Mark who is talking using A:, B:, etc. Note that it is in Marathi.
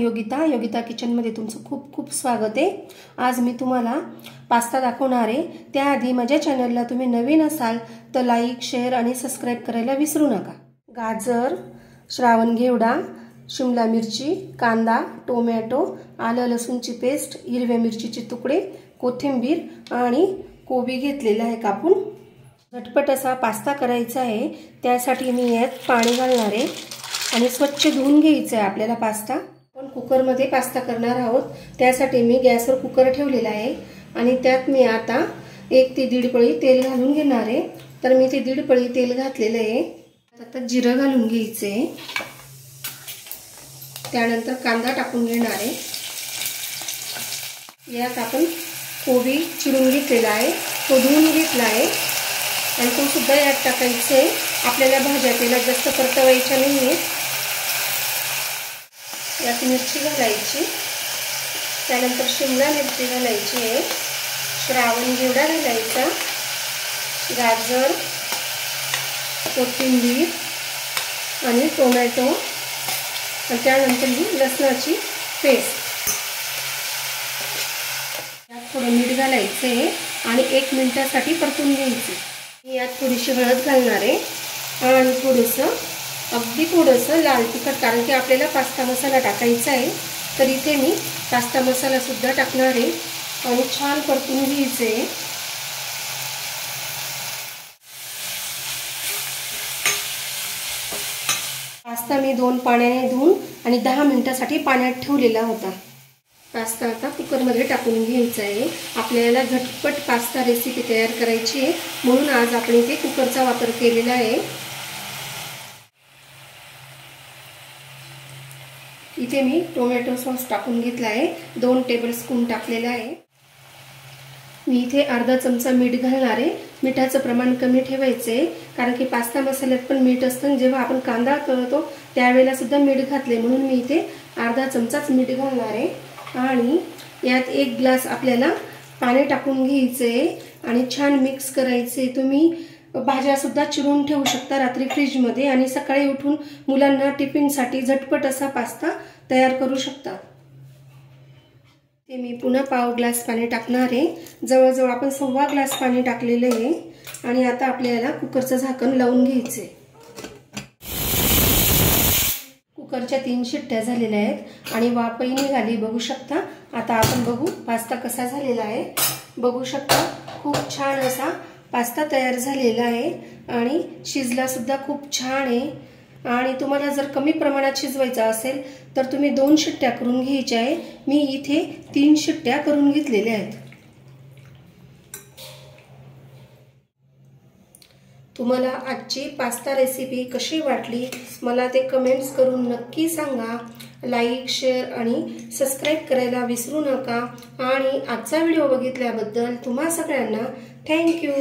A: योगिता किचनमध्ये तुमचं खूप खूप स्वागत आहे। आज मी तुम्हाला पास्ता दाखवणार आहे। त्याआधी माझ्या चॅनलला तुम्ही नवीन असाल तर लाईक, शेअर आणि सबस्क्राइब करायला विसरू नका। गाजर, श्रावण घेवडा, शिमला मिरची, कांदा, टोमॅटो, आलं लसूणची पेस्ट, हिरव्या मिरचीचे तुकडे, कोथिंबीर आणि कोबी घेतलेला आहे कापून। झटपट असा पास्ता करायचा आहे। त्यासाठी मी यात पाणी घालणार आहे आणि स्वच्छ धुवून घ्यायचा आहे आपल्याला पास्ता। आपण कुकरमध्ये पास्ता करणार आहोत, त्यासाठी मी गॅसवर कुकर ठेवलेला आहे आणि त्यात मी आता 1 ते 1.5 पळी तेल घालून घेणार आहे। तर मी ते 1.5 पळी तेल घातलेले आहे। आता जिरं घालून घ्यायचे आहे, त्यानंतर कांदा टाकून घेणार आहे। यात आपण कोबी चिरून घेतलेला आहे, तो धुवून घेतला आहे आणि तो सुद्धा यात टाकायचा आहे। आपल्याला भाज्या तेलात जास्त परतवायच्या नाहीये। यात मिरची घालायची, त्यानंतर शिमला मिरची घालायची आहे, श्रावण घेवडा घालायचा, गाजर, कोथिंबीर आणि टोमॅटो आणि त्यानंतर ही लसणाची पेस्ट। यात थोडं मीठ घालायचं आहे आणि 1 मिनिटासाठी परतून घ्यायचे। यात थोडीशी हळद घालणार आहे आणि अगदी थोडंसं लाल तिखट, कारण की आपल्याला पास्ता मसाला टाकायचा आहे। तर इथे मी पास्ता मसाला सुद्धा टाकणार आहे आणि छान परतून घ्यायचे। पास्ता मी 2 पाण्याने धुवून आणि 10 मिनिटासाठी पाण्यात ठेवलेला होता। पास्ता आता कुकरमध्ये टाकून घ्यायचा आहे। आपल्याला झटपट पास्ता रेसिपी तयार करायची आहे, म्हणून आज आपण इथे कुकरचा वापर केलेला आहे। इथे मी टोमॅटो सॉस टाकून घेतला आहे, 2 टेबलस्पून टाकलेला आहे। मी इथे अर्धा चमचा मीठ घालणार आहे। मिठाचं प्रमाण कमी ठेवायचं आहे, कारण की पास्ता मसाल्यात पण मीठ असतं। जेव्हा आपण कांदा तळतो त्यावेळेला सुद्धा मीठ घातले, म्हणून मी इथे अर्धा चमचाच मीठ घालणार आहे। आणि यात 1 ग्लास आपल्याला पाणी टाकून घ्यायचे आणि छान मिक्स करायचे। तुम्ही भाज्या सुद्धा चिरून ठेवू शकता रात्री फ्रीजमध्ये आणि सकाळी उठून मुलांना टिफिनसाठी झटपट असा पास्ता तयार करू शकता। ते मी पुन्हा पाव ग्लास पाणी टाकणार आहे। जवळजवळ आपण 1.25 ग्लास पाणी टाकलेले आहे आणि आता आपल्याला कुकरचं झाकण लावून घ्यायचे। कुकरच्या 3 शिट्ट्या झालेल्या आहेत आणि वाफही निघाली, बघू शकता। आता आपण बघू पास्ता कसा झालेला आहे। बघू शकता खूप छान असा पास्ता तयार झालेला आहे आणि शिजला सुद्धा खूप छान आहे। आणि तुम्हाला जर कमी प्रमाणात शिजवायचा असेल तर तुम्ही 2 शिट्ट्या करून घ्यायच्या आहे। मी इथे 3 शिट्ट्या करून घेतलेल्या आहेत। तुम्हाला आजची पास्ता रेसिपी कशी वाटली मला ते कमेंट्स करून नक्की सांगा। लाईक, शेअर आणि सबस्क्राइब करायला विसरू नका। आणि आजचा व्हिडिओ बघितल्याबद्दल तुम्हा सगळ्यांना थँक यू।